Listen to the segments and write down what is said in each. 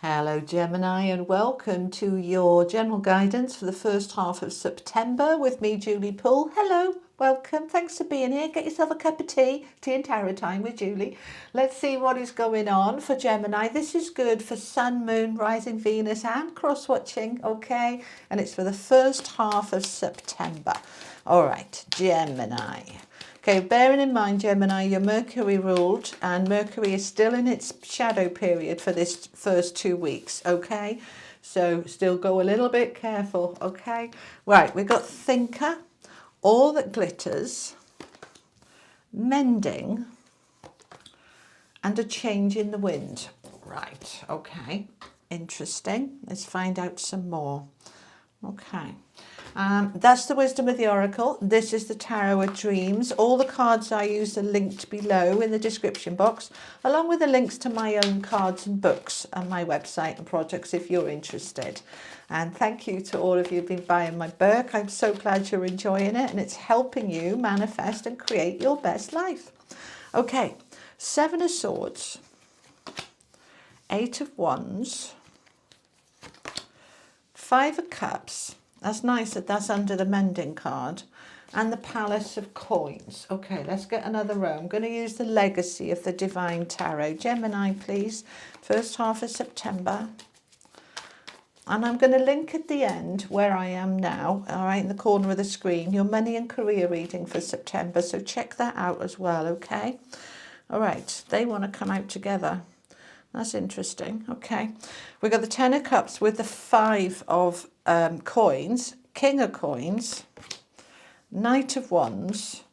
Hello Gemini, and welcome to your general guidance for the first half of September with me, Julie Poole. Hello, welcome, thanks for being here. Get yourself a cup of tea and tarot time with Julie. Let's see what is going on for Gemini. This is good for Sun, Moon, Rising Venus and cross-watching, okay? And it's for the first half of September. All right, Gemini. Okay, bearing in mind, Gemini, you're Mercury ruled, and Mercury is still in its shadow period for this first 2 weeks, okay? So still go a little bit careful, okay? Right, we've got Thinker, All That Glitters, Mending, and A Change in the Wind. Right, okay, interesting. Let's find out some more. Okay. That's the wisdom of the oracle. This is the tarot of dreams. All the cards I use are linked below in the description box, along with the links to my own cards and books and my website and projects if you're interested. And thank you to all of you who've been buying my book. I'm so glad you're enjoying it and it's helping you manifest and create your best life. Okay, 7 of Swords, 8 of Wands, 5 of Cups. That's nice that that's under the Mending card. And the Palace of Coins. Okay, let's get another row. I'm going to use the Legacy of the Divine Tarot. Gemini, please. First half of September. And I'm going to link at the end where I am now, all right, in the corner of the screen, your money and career reading for September. So check that out as well, okay? All right, they want to come out together. That's interesting. Okay, we've got the 10 of Cups with the 5 of coins, King of Coins, Knight of Wands,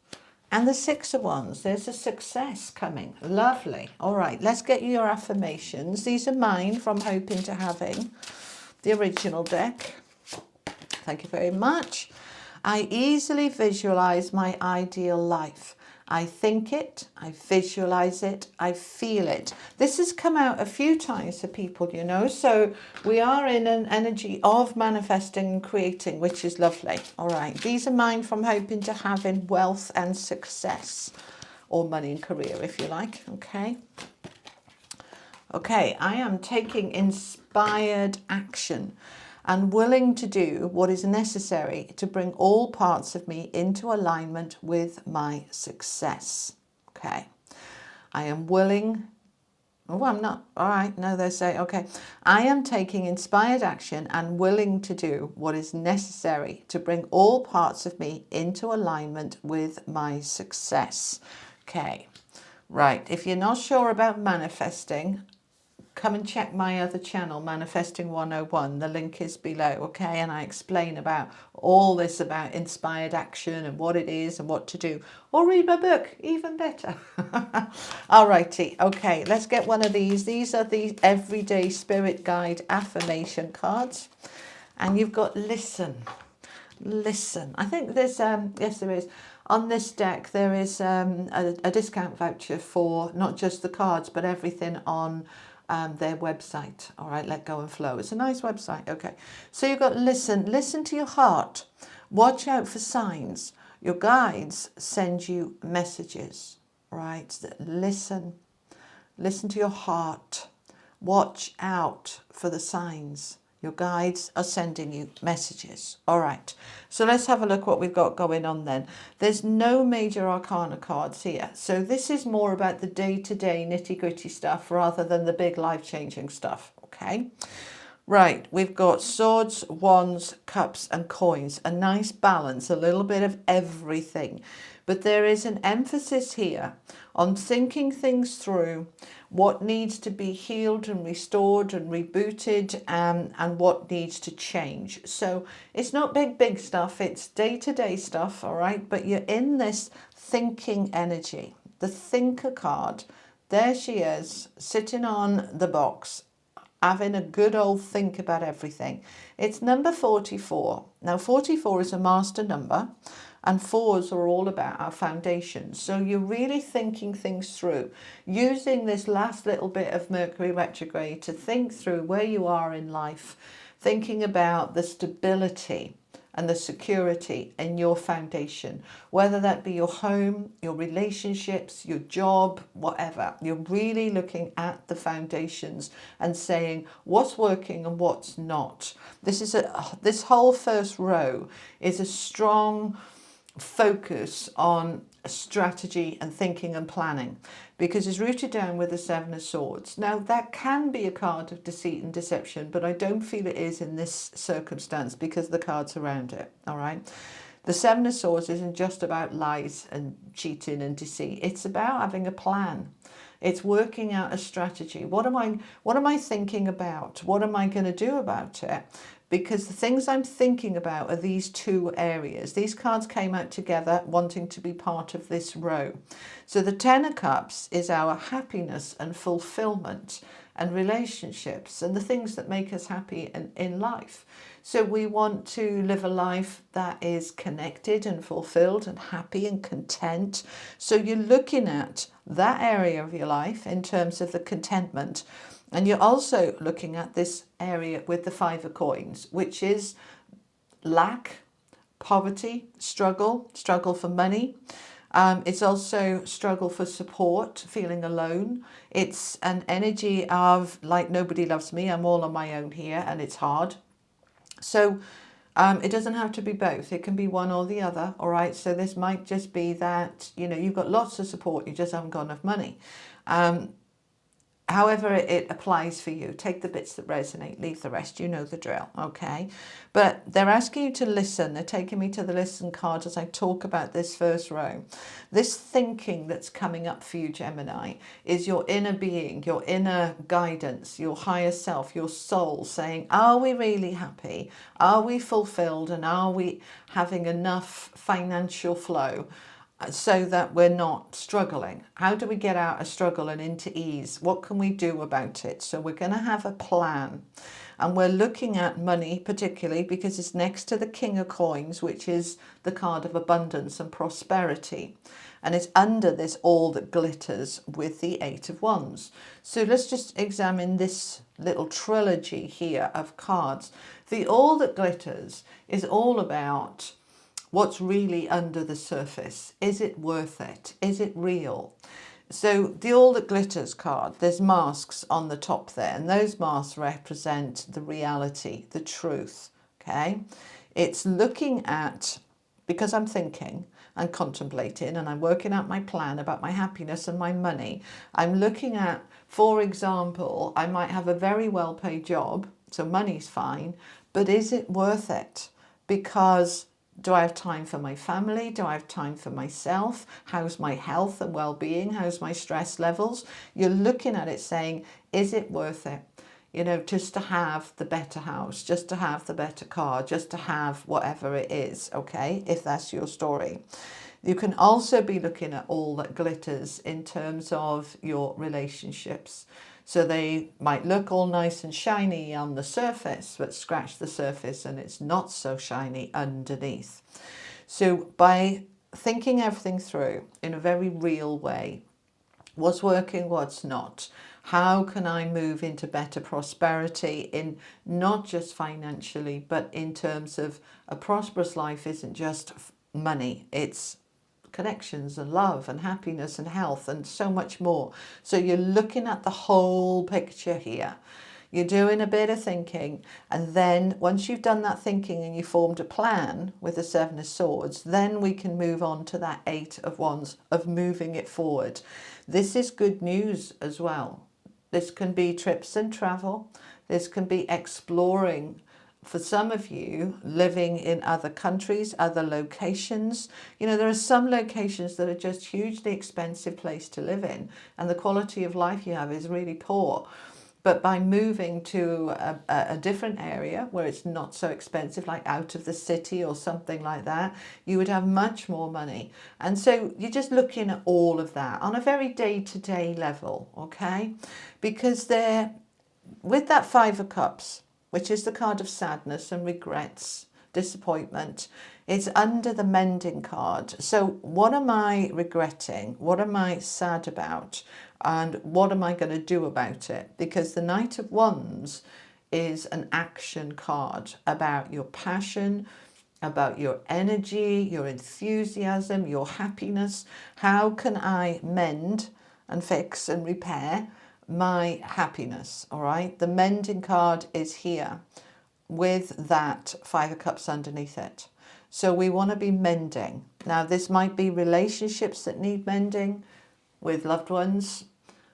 and the 6 of Wands. There's a success coming. Lovely. All right, let's get you your affirmations. These are mine from Hoping to Having, the original deck. Thank you very much. I easily visualize my ideal life. I think it, I visualize it, I feel it. This has come out a few times for people, you know, so we are in an energy of manifesting and creating, which is lovely. All right, these are mine from Hoping to Having wealth and success, or money and career, if you like, okay? Okay, I am taking inspired action and willing to do what is necessary to bring all parts of me into alignment with my success. Okay, I am willing. Oh, I'm not. All right, no, they say, okay. I am taking inspired action and willing to do what is necessary to bring all parts of me into alignment with my success. Okay, right. If you're not sure about manifesting, come and check my other channel, Manifesting 101. The link is below, okay? And I explain about all this about inspired action and what it is and what to do. Or read my book, even better. Alrighty, okay, let's get one of these. These are the Everyday Spirit Guide affirmation cards. And you've got listen. Listen. I think there's, yes there is. On this deck there is a discount voucher for not just the cards but everything on their website. All right, Let Go and Flow. It's a nice website. Okay, so you've got listen to your heart, watch out for signs. Your guides send you messages. Right, listen to your heart, watch out for the signs. Your guides are sending you messages. All right, so let's have a look what we've got going on then. There's no major arcana cards here. So this is more about the day-to-day nitty-gritty stuff rather than the big life-changing stuff, okay? Right, we've got swords, wands, cups and coins. A nice balance, a little bit of everything. But there is an emphasis here on thinking things through, what needs to be healed and restored and rebooted, and what needs to change. So it's not big stuff, it's day-to-day stuff, all right? But you're in this thinking energy. The thinker card, there she is, sitting on the box, having a good old think about everything. It's number 44. Now 44 is a master number and 4s are all about our foundations. So you're really thinking things through, using this last little bit of Mercury retrograde to think through where you are in life, thinking about the stability and the security in your foundation, whether that be your home, your relationships, your job, whatever. You're really looking at the foundations and saying what's working and what's not. This whole first row is a strong focus on strategy and thinking and planning, because it's rooted down with the Seven of Swords. Now, that can be a card of deceit and deception, but I don't feel it is in this circumstance because of the cards around it, all right? The Seven of Swords isn't just about lies and cheating and deceit. It's about having a plan. It's working out a strategy. What am I thinking about? What am I going to do about it? Because the things I'm thinking about are these two areas. These cards came out together wanting to be part of this row. So the Ten of Cups is our happiness and fulfillment and relationships and the things that make us happy in life. So we want to live a life that is connected and fulfilled and happy and content. So you're looking at that area of your life in terms of the contentment. And you're also looking at this area with the Five of Coins, which is lack, poverty, struggle for money. It's also struggle for support, feeling alone. It's an energy of like, nobody loves me, I'm all on my own here, and it's hard. So it doesn't have to be both. It can be one or the other, all right? So this might just be that, you know, you've got lots of support, you just haven't got enough money. However it applies for you, take the bits that resonate, leave the rest, you know the drill, okay? But they're asking you to listen. They're taking me to the listen card as I talk about this first row. This thinking that's coming up for you, Gemini, is your inner being, your inner guidance, your higher self, your soul saying, are we really happy? Are we fulfilled? And are we having enough financial flow so that we're not struggling? How do we get out of struggle and into ease? What can we do about it? So we're going to have a plan, and we're looking at money particularly because it's next to the King of Coins, which is the card of abundance and prosperity, and it's under this all that glitters with the Eight of Wands. So let's just examine this little trilogy here of cards. The all that glitters is all about what's really under the surface. Is it worth it? Is it real? So the all that glitters card, there's masks on the top there, and those masks represent the reality, the truth, okay? It's looking at, because I'm thinking and contemplating and I'm working out my plan about my happiness and my money, I'm looking at, for example, I might have a very well-paid job, so money's fine, but is it worth it? Because do I have time for my family? Do I have time for myself? How's my health and well-being? How's my stress levels? You're looking at it saying, is it worth it? You know, just to have the better house, just to have the better car, just to have whatever it is, okay, if that's your story. You can also be looking at all that glitters in terms of your relationships. So they might look all nice and shiny on the surface, but scratch the surface and it's not so shiny underneath. So by thinking everything through in a very real way, what's working, what's not, how can I move into better prosperity in not just financially, but in terms of a prosperous life isn't just money, it's connections and love and happiness and health and so much more. So you're looking at the whole picture here. You're doing a bit of thinking, and then once you've done that thinking and you formed a plan with the Seven of Swords, then we can move on to that Eight of Wands of moving it forward. This is good news as well. This can be trips and travel. This can be exploring. For some of you, living in other countries, other locations. You know, there are some locations that are just hugely expensive place to live in, and the quality of life you have is really poor. But by moving to a different area where it's not so expensive, like out of the city or something like that, you would have much more money. And so you're just looking at all of that on a very day-to-day level, okay? Because they're, with that Five of Cups, which is the card of sadness and regrets, disappointment, it's under the Mending card. So what am I regretting? What am I sad about? And what am I going to do about it? Because the Knight of Wands is an action card about your passion, about your energy, your enthusiasm, your happiness. How can I mend and fix and repair my happiness? All right, the mending card is here with that Five of Cups underneath it. So we want to be mending. Now, this might be relationships that need mending with loved ones,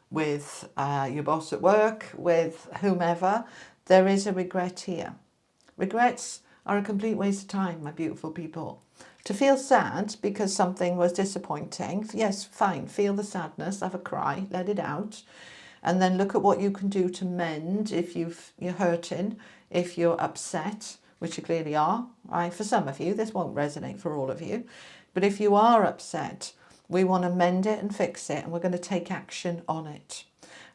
with your boss at work, with whomever. There is a regret here. Regrets are a complete waste of time, my beautiful people. To feel sad because something was disappointing, yes, fine, feel the sadness, have a cry, let it out, and then look at what you can do to mend if you're hurting, if you're upset, which you clearly are, right? For some of you, this won't resonate for all of you, but if you are upset, we want to mend it and fix it, and we're going to take action on it.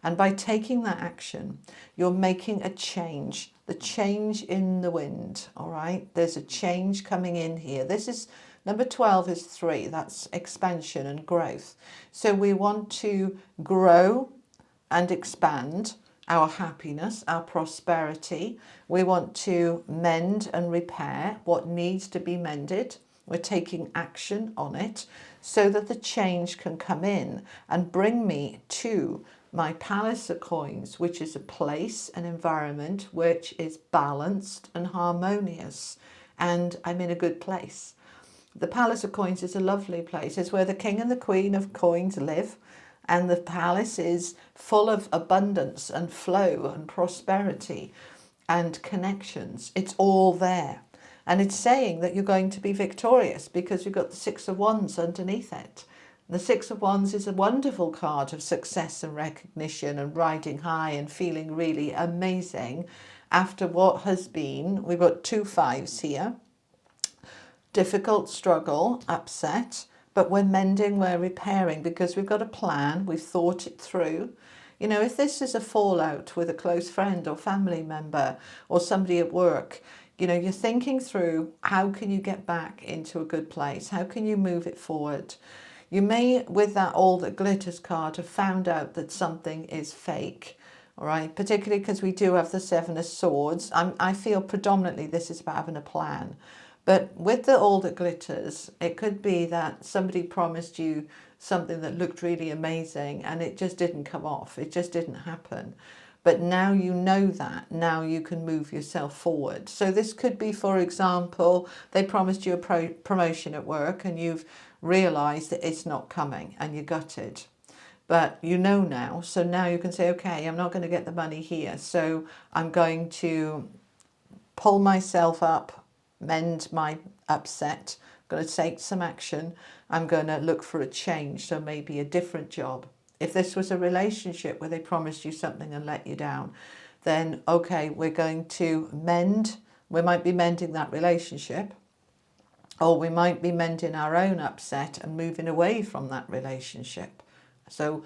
And by taking that action, you're making a change, the change in the wind, all right? There's a change coming in here. This is, number 12 is 3, that's expansion and growth. So we want to grow and expand our happiness, our prosperity. We want to mend and repair what needs to be mended. We're taking action on it so that the change can come in and bring me to my Palace of Coins, which is a place, an environment which is balanced and harmonious, and I'm in a good place. The Palace of Coins is a lovely place. It's where the King and the Queen of Coins live, and the palace is full of abundance and flow and prosperity and connections. It's all there. And it's saying that you're going to be victorious because you've got the Six of Wands underneath it. The Six of Wands is a wonderful card of success and recognition and riding high and feeling really amazing after what has been, we've got 2 5s here, difficult, struggle, upset, but we're mending, we're repairing because we've got a plan, we've thought it through. You know, if this is a fallout with a close friend or family member or somebody at work, you know, you're thinking through how can you get back into a good place? How can you move it forward? You may, with that All That Glitters card, have found out that something is fake, all right? Particularly because we do have the Seven of Swords. I feel predominantly this is about having a plan. But with the All That Glitters, it could be that somebody promised you something that looked really amazing and it just didn't come off. It just didn't happen. But now you know that. Now you can move yourself forward. So this could be, for example, they promised you a promotion at work and you've realised that it's not coming and you're gutted. But you know now. So now you can say, okay, I'm not going to get the money here. So I'm going to pull myself up, mend my upset. I'm going to take some action. I'm going to look for a change, so maybe a different job. If this was a relationship where they promised you something and let you down, then okay, we're going to mend. We might be mending that relationship, or we might be mending our own upset and moving away from that relationship. So,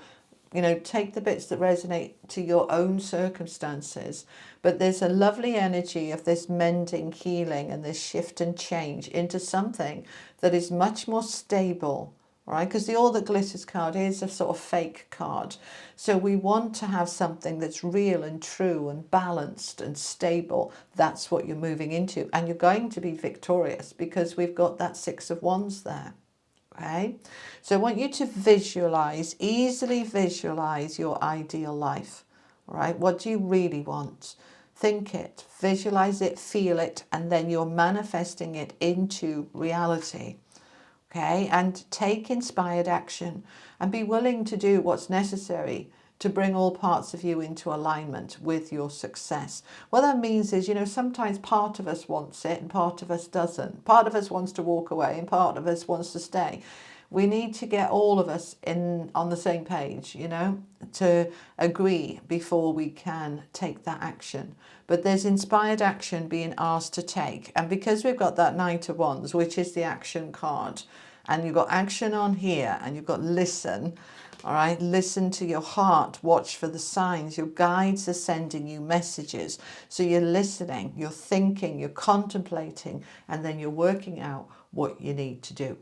you know, take the bits that resonate to your own circumstances. But there's a lovely energy of this mending, healing, and this shift and change into something that is much more stable, right? Because the All That Glitters card is a sort of fake card. So we want to have something that's real and true and balanced and stable. That's what you're moving into. And you're going to be victorious because we've got that Six of Wands there. Okay, so I want you to visualize, easily visualize your ideal life. All right, what do you really want? Think it, visualize it, feel it, and then you're manifesting it into reality. Okay, and take inspired action and be willing to do what's necessary to bring all parts of you into alignment with your success. What that means is, you know, sometimes part of us wants it and part of us doesn't. Part of us wants to walk away and part of us wants to stay. We need to get all of us on the same page, you know, to agree before we can take that action. But there's inspired action being asked to take. And because we've got that Knight of Wands, which is the action card, and you've got action on here and you've got listen, all right, listen to your heart, watch for the signs. Your guides are sending you messages. So you're listening, you're thinking, you're contemplating, and then you're working out what you need to do.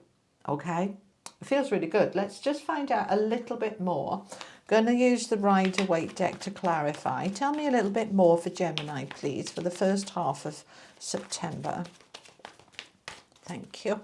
Okay? It feels really good. Let's just find out a little bit more. I'm going to use the Rider-Waite deck to clarify. Tell me a little bit more for Gemini, please, for the first half of September. Thank you.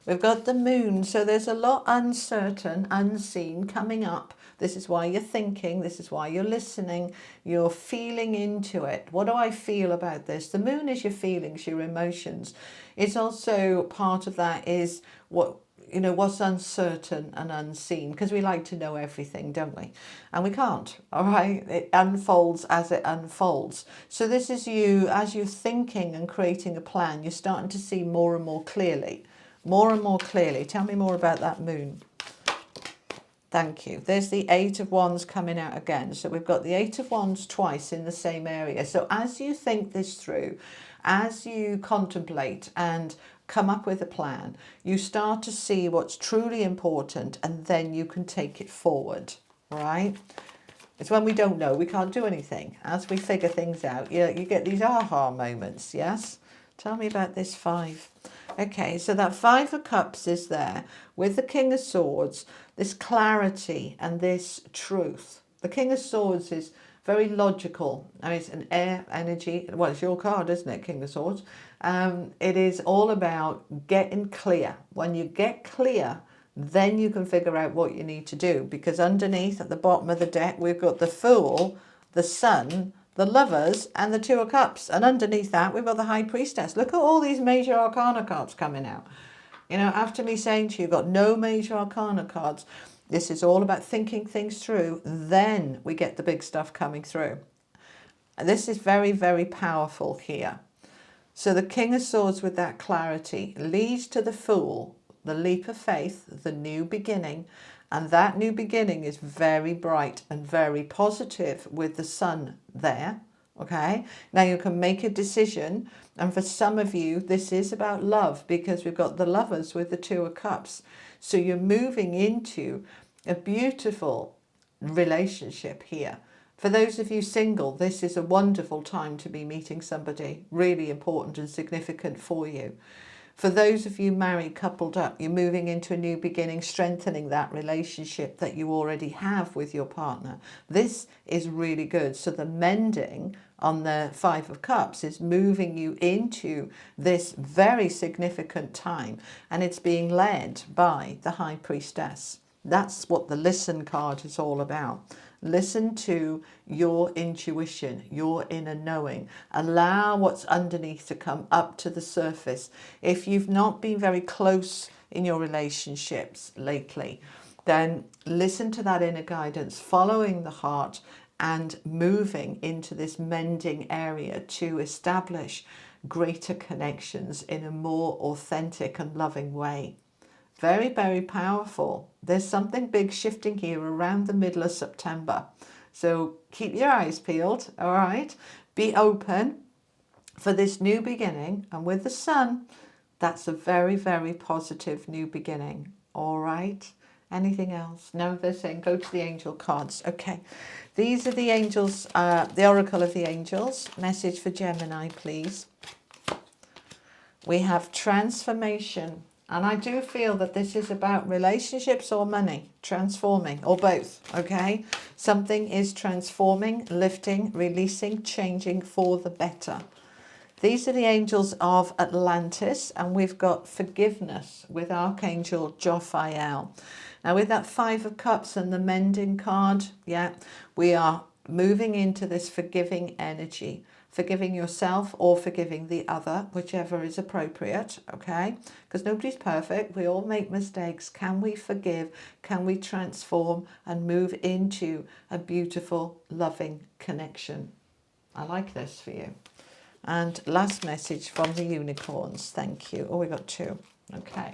We've got the moon, so there's a lot uncertain, unseen coming up. This is why you're thinking, this is why you're listening, you're feeling into it. What do I feel about this? The moon is your feelings, your emotions. It's also part of that is what, you know, what's uncertain and unseen, because we like to know everything, don't we? And we can't, all right? It unfolds as it unfolds. So this is you, as you're thinking and creating a plan, you're starting to see more and more clearly. More and more clearly. Tell me more about that moon. Thank you. There's the Eight of Wands coming out again. So we've got the Eight of Wands twice in the same area. So as you think this through, as you contemplate and come up with a plan, you start to see what's truly important, and then you can take it forward, right? It's when we don't know, we can't do anything. As we figure things out, you get these aha moments, yes? Tell me about this 5. Okay, so that 5 of Cups is there with the King of Swords, this clarity and this truth. The King of Swords is very logical. I mean, it's an air energy. Well, it's your card, isn't it, King of Swords? It is all about getting clear. When you get clear, then you can figure out what you need to do. Because underneath, at the bottom of the deck, we've got the Fool, the Sun, the Lovers, and the Two of Cups. And underneath that, we've got the High Priestess. Look at all these major arcana cards coming out. You know, after me saying to you, you've got no major arcana cards, this is all about thinking things through. Then we get the big stuff coming through. And this is very, very powerful here. So the King of Swords with that clarity leads to the Fool, the leap of faith, the new beginning. And that new beginning is very bright and very positive with the Sun there. Okay, now you can make a decision. And for some of you, this is about love, because we've got the Lovers with the Two of Cups. So you're moving into a beautiful relationship here. For those of you single, this is a wonderful time to be meeting somebody really important and significant for you. For those of you married, coupled up, you're moving into a new beginning, strengthening that relationship that you already have with your partner. This is really good. So the mending on the 5 of Cups is moving you into this very significant time, and it's being led by the High Priestess. That's what the Listen card is all about. Listen to your intuition, your inner knowing. Allow what's underneath to come up to the surface. If you've not been very close in your relationships lately, then listen to that inner guidance, following the heart and moving into this mending area to establish greater connections in a more authentic and loving way. Very, very powerful. There's something big shifting here around the middle of September. So keep your eyes peeled, all right? Be open for this new beginning. And with the Sun, that's a very, very positive new beginning, all right? Anything else? No, they're saying go to the angel cards. Okay, these are the angels, the Oracle of the Angels. Message for Gemini, please. We have transformation. And I do feel that this is about relationships or money, transforming, or both, okay? Something is transforming, lifting, releasing, changing for the better. These are the angels of Atlantis, and we've got forgiveness with Archangel Jophiel. Now with that 5 of Cups and the Mending card, yeah, we are moving into this forgiving energy. Forgiving yourself or forgiving the other, whichever is appropriate, okay? Because nobody's perfect. We all make mistakes. Can we forgive? Can we transform and move into a beautiful, loving connection? I like this for you. And last message from the unicorns. Thank you. Oh, we got 2. Okay.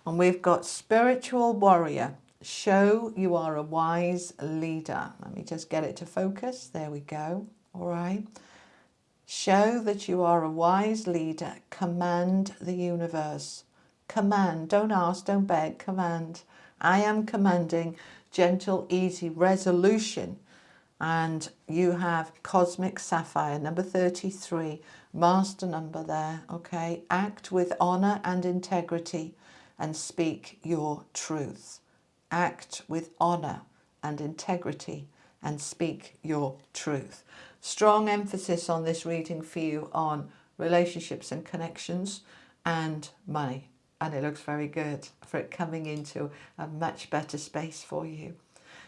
And we've got spiritual warrior. Show you are a wise leader. Let me just get it to focus. There we go. All right. Show that you are a wise leader. Command the universe. Command. Don't ask, don't beg. Command. I am commanding gentle, easy resolution. And you have Cosmic Sapphire, number 33, master number there. Okay. Act with honor and integrity and speak your truth. Act with honor and integrity and speak your truth. Strong emphasis on this reading for you on relationships and connections, and money. And it looks very good for it coming into a much better space for you.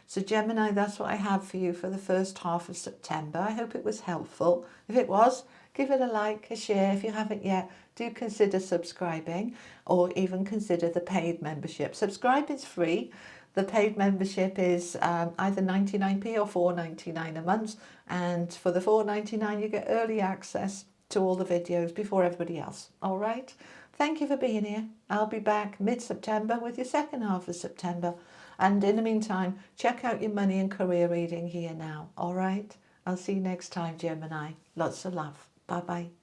So Gemini, that's what I have for you for the first half of September. I hope it was helpful. If it was, give it a like, a share. If you haven't yet, do consider subscribing, or even consider the paid membership. Subscribe is free. The paid membership is either 99p or 4.99 a month. And for the 4.99, you get early access to all the videos before everybody else. All right? Thank you for being here. I'll be back mid-September with your second half of September. And in the meantime, check out your money and career reading here now. All right? I'll see you next time, Gemini. Lots of love. Bye-bye.